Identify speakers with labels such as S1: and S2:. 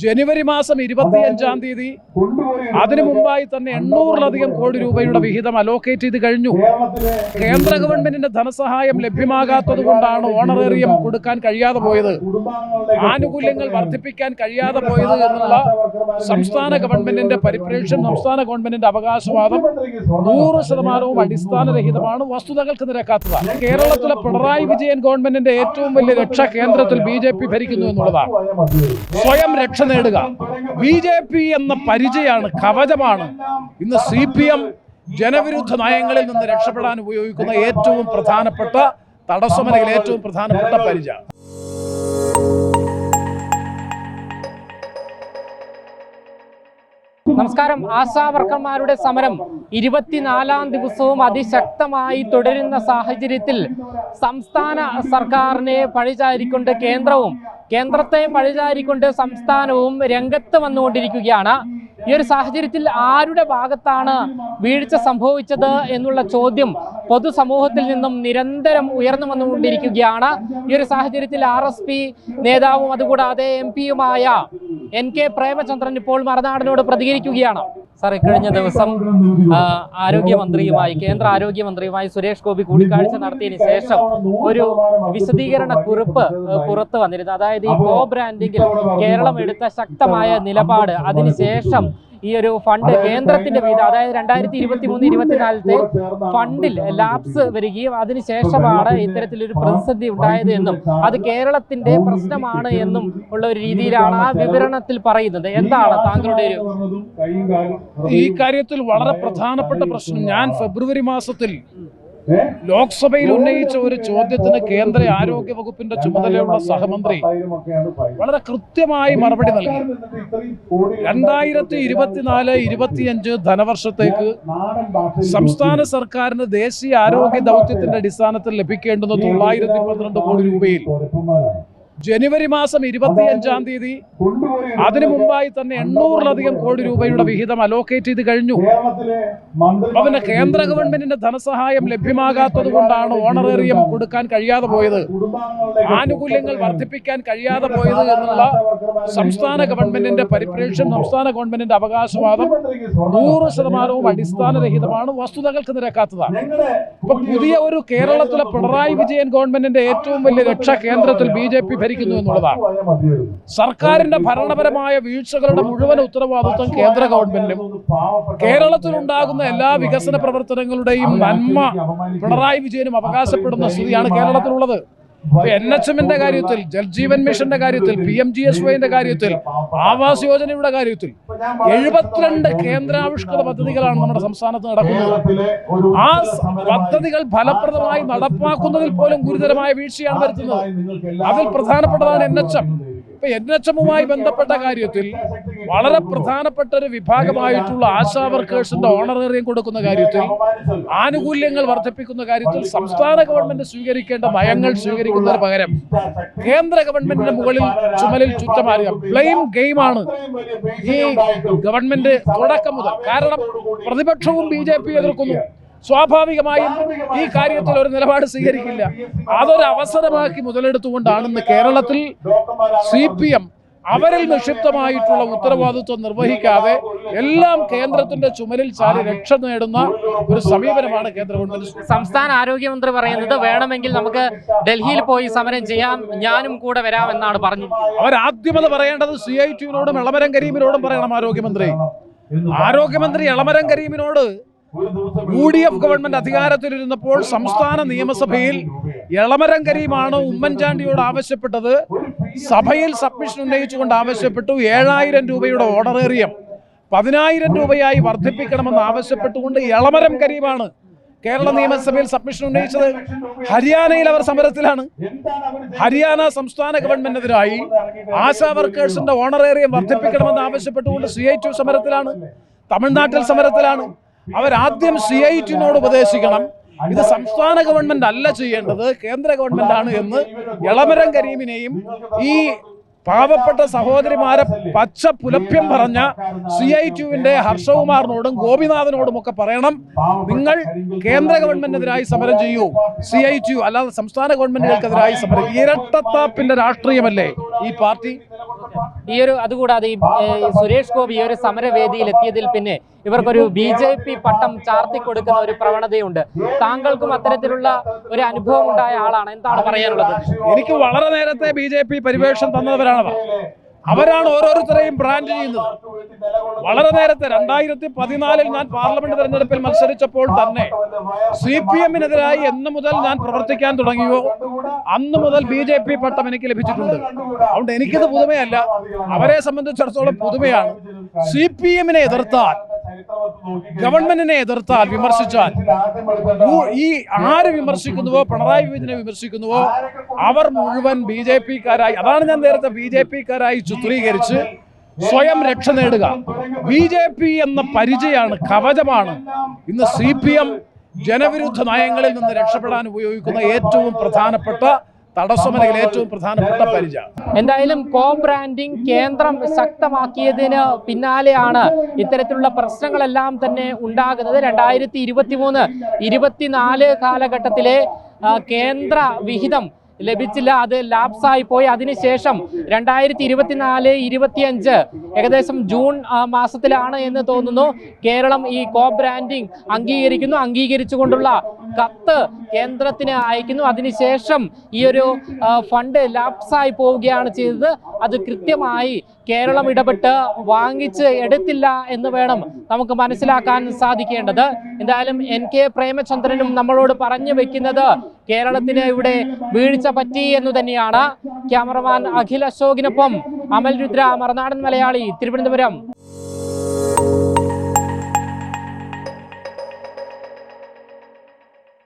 S1: ജനുവരി മാസം 25-ാം തീയതി അതിനു മുമ്പായി തന്നെ 800-ലധികം കോടി രൂപയുടെ വിഹിതം അലോക്കേറ്റ് ചെയ്ത് കഴിഞ്ഞു. കേന്ദ്ര ഗവൺമെന്റിന്റെ ധനസഹായം ലഭ്യമാകാത്തത് കൊണ്ടാണ് ഓണറേറിയം കൊടുക്കാൻ കഴിയാതെ പോയത്, ആനുകൂല്യങ്ങൾ വർദ്ധിപ്പിക്കാൻ കഴിയാതെ പോയത് എന്നുള്ള സംസ്ഥാന ഗവൺമെന്റിന്റെ പരിപ്രേക്ഷ്യം, സംസ്ഥാന ഗവൺമെന്റിന്റെ അവകാശവാദം 100% അടിസ്ഥാനരഹിതമാണ്, വസ്തുതകൾക്ക് നിരക്കാത്തതാണ്. കേരളത്തിലെ പിണറായി വിജയൻ ഗവൺമെന്റിന്റെ ഏറ്റവും വലിയ രക്ഷ കേന്ദ്രത്തിൽ BJP ഭരിക്കുന്നു എന്നുള്ളതാണ്. സ്വയം രക്ഷ നേടുക. BJP എന്ന പരിചയമാണ്, കവചമാണ് ഇന്ന് CPM ജനവിരുദ്ധ നയങ്ങളിൽ നിന്ന് രക്ഷപ്പെടാൻ ഉപയോഗിക്കുന്ന ഏറ്റവും പ്രധാനപ്പെട്ട തടസ്സമല്ലെങ്കിൽ ഏറ്റവും പ്രധാനപ്പെട്ട പരിചയം.
S2: നമസ്കാരം. ആശാവർക്കർമാരുടെ സമരം 24-ാം ദിവസവും അതിശക്തമായി തുടരുന്ന സാഹചര്യത്തിൽ സംസ്ഥാന സർക്കാരിനെ പഴിചാരിക്കൊണ്ട് കേന്ദ്രവും, കേന്ദ്രത്തെ പഴിചാരിക്കൊണ്ട് സംസ്ഥാനവും രംഗത്ത് വന്നുകൊണ്ടിരിക്കുകയാണ്. ഈ ഒരു സാഹചര്യത്തിൽ ആരുടെ ഭാഗത്താണ് വീഴ്ച സംഭവിച്ചത് എന്നുള്ള ചോദ്യം പൊതുസമൂഹത്തിൽ നിന്നും നിരന്തരം ഉയർന്നു വന്നുകൊണ്ടിരിക്കുകയാണ്. ഈ ഒരു സാഹചര്യത്തിൽ RSP നേതാവും അതുകൂടാതെ MP-യുമായ NK പ്രേമചന്ദ്രൻ ഇപ്പോൾ മറുനാടിനോട് പ്രതികരിക്കുകയാണ്. സാർ, ഇക്കഴിഞ്ഞ ദിവസം ആരോഗ്യമന്ത്രിയുമായി, കേന്ദ്ര ആരോഗ്യമന്ത്രിയുമായി സുരേഷ് ഗോപി കൂടിക്കാഴ്ച നടത്തിയതിനു ശേഷം ഒരു വിശദീകരണ കുറിപ്പ് പുറത്തു വന്നിരുന്നു. അതായത് ഈ കോ ബ്രാൻഡിങ്ങിൽ കേരളം എടുത്ത ശക്തമായ നിലപാട്, അതിനുശേഷം ഈ ഒരു ഫണ്ട് കേന്ദ്രത്തിന്റെ വീതം, അതായത് 2023-24 ഫണ്ടിൽ ലാപ്സ് വരികയും അതിനുശേഷമാണ് ഇത്തരത്തിലൊരു പ്രതിസന്ധി ഉണ്ടായത് എന്നും അത് കേരളത്തിന്റെ പ്രശ്നമാണ് എന്നും ഉള്ള ഒരു രീതിയിലാണ് ആ വിവരണത്തിൽ പറയുന്നത്. എന്താണ് താങ്കളുടെ ഒരു
S1: ഈ കാര്യത്തിൽ വളരെ പ്രധാനപ്പെട്ട പ്രശ്നം? ഞാൻ ഫെബ്രുവരി മാസത്തിൽ ലോക്സഭയിൽ ഉന്നയിച്ച ഒരു ചോദ്യത്തിന് കേന്ദ്ര ആരോഗ്യ വകുപ്പിന്റെ ചുമതലയുള്ള സഹമന്ത്രി വളരെ കൃത്യമായി മറുപടി നൽകി. 2024-25 ധനവർഷത്തേക്ക് സംസ്ഥാന സർക്കാരിന് ദേശീയ ആരോഗ്യ ദൗത്യത്തിന്റെ അടിസ്ഥാനത്തിൽ ലഭിക്കേണ്ടുന്ന 912 കോടി രൂപയിൽ ജനുവരി മാസം 25-ാം തീയതി അതിനു മുമ്പായി തന്നെ 800-ലധികം കോടി രൂപയുടെ വിഹിതം അലോക്കേറ്റ് ചെയ്ത് കഴിഞ്ഞു. പിന്നെ കേന്ദ്ര ഗവൺമെന്റിന്റെ ധനസഹായം ലഭ്യമാകാത്തത് കൊണ്ടാണ് ഓണറേറിയം കൊടുക്കാൻ കഴിയാതെ പോയത്, ആനുകൂല്യങ്ങൾ വർദ്ധിപ്പിക്കാൻ കഴിയാതെ പോയത് എന്നുള്ള സംസ്ഥാന ഗവൺമെന്റിന്റെ പരിപ്രേക്ഷ്യം, സംസ്ഥാന ഗവൺമെന്റിന്റെ അവകാശവാദം 100% അടിസ്ഥാനരഹിതമാണ്, വസ്തുതകൾക്ക് നിരക്കാത്തതാണ്. ഇപ്പൊ പുതിയ ഒരു കേരളത്തിലെ പിണറായി വിജയൻ ഗവൺമെന്റിന്റെ ഏറ്റവും വലിയ രക്ഷ കേന്ദ്രത്തിൽ BJP ഭരിക്കുന്നു എന്നുള്ളതാണ്. സർക്കാരിന്റെ ഭരണപരമായ വീഴ്ചകളുടെ മുഴുവൻ ഉത്തരവാദിത്വം കേന്ദ്ര ഗവൺമെന്റിനും, കേരളത്തിലുണ്ടാകുന്ന എല്ലാ വികസന പ്രവർത്തനങ്ങളുടെയും നന്മ പിണറായി വിജയനും അവകാശപ്പെടുന്ന സ്ഥിതിയാണ് കേരളത്തിലുള്ളത്. NHMന്റെ കാര്യത്തിൽ, ജൽജീവൻ മിഷന്റെ കാര്യത്തിൽ, PMGSYന്റെ കാര്യത്തിൽ, ആവാസ് യോജനയുടെ കാര്യത്തിൽ 72 കേന്ദ്രാവിഷ്കൃത പദ്ധതികളാണ് നമ്മുടെ സംസ്ഥാനത്ത് നടക്കുന്നത്. ആ പദ്ധതികൾ ഫലപ്രദമായി നടപ്പാക്കുന്നതിൽ പോലും ഗുരുതരമായ വീഴ്ചയാണ് വരുത്തുന്നത്. അതിൽ പ്രധാനപ്പെട്ടതാണ് NHM. ഇപ്പൊ NHMുമായി ബന്ധപ്പെട്ട കാര്യത്തിൽ വളരെ പ്രധാനപ്പെട്ട ഒരു വിഭാഗമായിട്ടുള്ള ആശാ വർക്കേഴ്സിന്റെ ഓണറേറിയം കൊടുക്കുന്ന കാര്യത്തിൽ, ആനുകൂല്യങ്ങൾ വർദ്ധിപ്പിക്കുന്ന കാര്യത്തിൽ സംസ്ഥാന ഗവൺമെന്റ് സ്വീകരിക്കേണ്ട നയങ്ങൾ സ്വീകരിക്കുന്നതിന് പകരം കേന്ദ്ര ഗവൺമെന്റിന്റെ ചുമലിൽ ചുറ്റമാറിയ ബ്ലെയിം ഗെയിമാണ് ഈ ഗവൺമെന്റ് തുടക്കം മുതൽ. കാരണം പ്രതിപക്ഷവും BJP എതിർക്കുന്നു. സ്വാഭാവികമായും ഈ കാര്യത്തിൽ ഒരു നിലപാട് സ്വീകരിക്കില്ല. അതൊരു അവസരമാക്കി മുതലെടുത്തുകൊണ്ടാണ് ഇന്ന് കേരളത്തിൽ CPM അവരിൽ നിക്ഷിപ്തമായിട്ടുള്ള ഉത്തരവാദിത്വം നിർവഹിക്കാതെ എല്ലാം കേന്ദ്രത്തിന്റെ ചുമലിൽ ചാരി രക്ഷ നേടുന്ന ഒരു സമീപനമാണ് കേന്ദ്ര ഗവൺമെന്റ്.
S2: സംസ്ഥാന ആരോഗ്യമന്ത്രി പറയുന്നത് വേണമെങ്കിൽ നമുക്ക് ഡൽഹിയിൽ പോയി സമരം ചെയ്യാം, ഞാനും കൂടെ വരാമെന്നാണ് പറഞ്ഞു.
S1: അവരാദ്യം അത് പറയേണ്ടത് CITUവിനോടും എളമരം കരീമിനോടും പറയണം. ആരോഗ്യമന്ത്രി എളമരം കരീമിനോട് UDF ഗവൺമെന്റ് അധികാരത്തിലിരുന്നപ്പോൾ സംസ്ഥാന നിയമസഭയിൽ എളമരം കരീമാണ് ഉമ്മൻചാണ്ടിയോട് ആവശ്യപ്പെട്ടത്, സഭയിൽ സബ്മിഷൻ ഉന്നയിച്ചുകൊണ്ട് ആവശ്യപ്പെട്ടു 7000 രൂപയുടെ ഓണറേറിയം 10,000 രൂപയായി വർദ്ധിപ്പിക്കണമെന്ന് ആവശ്യപ്പെട്ടുകൊണ്ട് എളമരം കരീമാണ് കേരള നിയമസഭയിൽ സബ്മിഷൻ ഉന്നയിച്ചത്. ഹരിയാനയിൽ അവർ സമരത്തിലാണ്. ഹരിയാന സംസ്ഥാന ഗവൺമെന്റിനെതിരായി ആശാ വർക്കേഴ്സിന്റെ ഓണറേറിയം വർദ്ധിപ്പിക്കണമെന്ന് ആവശ്യപ്പെട്ടുകൊണ്ട് CITU സമരത്തിലാണ്. തമിഴ്നാട്ടിൽ സമരത്തിലാണ്. അവരാദ്യം CITUവിനോട് ഉപദേശിക്കണം, ഇത് സംസ്ഥാന ഗവൺമെന്റ് അല്ല ചെയ്യേണ്ടത്, കേന്ദ്ര ഗവൺമെന്റ് ആണ് എന്ന് എളമരം കരീമിനെയും ഈ പാവപ്പെട്ട സഹോദരിമാരെ പച്ച പുലഭ്യം പറഞ്ഞ CITUവിന്റെ ഹർഷകുമാറിനോടും ഗോപിനാഥനോടും ഒക്കെ പറയണം, നിങ്ങൾ കേന്ദ്ര ഗവൺമെന്റിനെതിരായി സമരം ചെയ്യൂ, CITU അല്ലാതെ സംസ്ഥാന ഗവൺമെന്റുകൾക്കെതിരായി സമരം. ഇരട്ടത്താപ്പിന്റെ രാഷ്ട്രീയമല്ലേ ഈ പാർട്ടി?
S2: അതുകൂടാതെ ഈ സുരേഷ് ഗോപി ഈ ഒരു സമരവേദിയിൽ എത്തിയതിൽ പിന്നെ ഇവർക്കൊരു BJP പട്ടം ചാർത്തി കൊടുക്കുന്ന ഒരു പ്രവണതയുണ്ട്. താങ്കൾക്കും അത്തരത്തിലുള്ള ഒരു അനുഭവം ഉണ്ടായ ആളാണ്, എന്താണ് പറയാനുള്ളത്?
S1: എനിക്ക് വളരെ നേരത്തെ BJP പരിവേഷം തന്നവരാണ് അവരാണ് ഓരോരുത്തരെയും ബ്രാൻഡ് ചെയ്യുന്നത്. വളരെ നേരത്തെ 2014 ഞാൻ പാർലമെന്റ് തെരഞ്ഞെടുപ്പിൽ മത്സരിച്ചപ്പോൾ തന്നെ CPM-നെതിരായി എന്ന് മുതൽ ഞാൻ പ്രവർത്തിക്കാൻ തുടങ്ങിയോ അന്ന് മുതൽ BJP പട്ടം എനിക്ക് ലഭിച്ചിട്ടുണ്ട്. അതുകൊണ്ട് എനിക്കിത് പുതുമയല്ല, അവരെ സംബന്ധിച്ചിടത്തോളം പുതുമയാണ്. CPM-നെ എതിർത്താൽ, ഗവൺമെന്റിനെ എതിർത്താൽ, വിമർശിച്ചാൽ, ഈ ആര് വിമർശിക്കുന്നുവോ, പിണറായി വിജയനെ വിമർശിക്കുന്നുവോ, അവർ മുഴുവൻ BJP-ക്കാരായി, അതാണ് ഞാൻ നേരത്തെ BJP-ക്കാരായി ചിത്രീകരിച്ച് സ്വയം രക്ഷ നേടുക. BJP എന്ന പരിചയമാണ്, കവചമാണ് ഇന്ന് CPM ജനവിരുദ്ധ നയങ്ങളിൽ നിന്ന് രക്ഷപ്പെടാൻ ഉപയോഗിക്കുന്ന ഏറ്റവും പ്രധാനപ്പെട്ട തടസ്സമല്ലെങ്കിൽ ഏറ്റവും പ്രധാനപ്പെട്ട പരിചയ.
S2: എന്തായാലും കോ ബ്രാൻഡിംഗ് കേന്ദ്രം ശക്തമാക്കിയതിന് പിന്നാലെയാണ് ഇത്തരത്തിലുള്ള പ്രശ്നങ്ങളെല്ലാം തന്നെ ഉണ്ടാകുന്നത്. 2023-24 കാലഘട്ടത്തിലെ കേന്ദ്ര വിഹിതം ലഭിച്ചില്ല, അത് ലാപ്സായി പോയി. അതിനുശേഷം 2024-25 ഏകദേശം ജൂൺ മാസത്തിലാണ് എന്ന് തോന്നുന്നു കേരളം ഈ കോ ബ്രാൻഡിംഗ് അംഗീകരിച്ചുകൊണ്ടുള്ള കത്ത് കേന്ദ്രത്തിന് അയക്കുന്നു. അതിനുശേഷം ഈ ഒരു ഫണ്ട് ലാപ്സായി പോവുകയാണ് ചെയ്തത്. അത് കൃത്യമായി കേരളം ഇടപെട്ട് വാങ്ങിച്ച് എടുത്തില്ല എന്ന് വേണം നമുക്ക് മനസ്സിലാക്കാൻ സാധിക്കേണ്ടത്. എന്തായാലും NK പ്രേമചന്ദ്രനും നമ്മളോട് പറഞ്ഞു വെക്കുന്നത് കേരളത്തിന് ഇവിടെ വീഴ്ച പറ്റി എന്ന് തന്നെയാണ്. ക്യാമറമാൻ അഖിൽ അശോകിനൊപ്പം അമൽ രുദ്ര, മറുനാടൻ മലയാളി, തിരുവനന്തപുരം.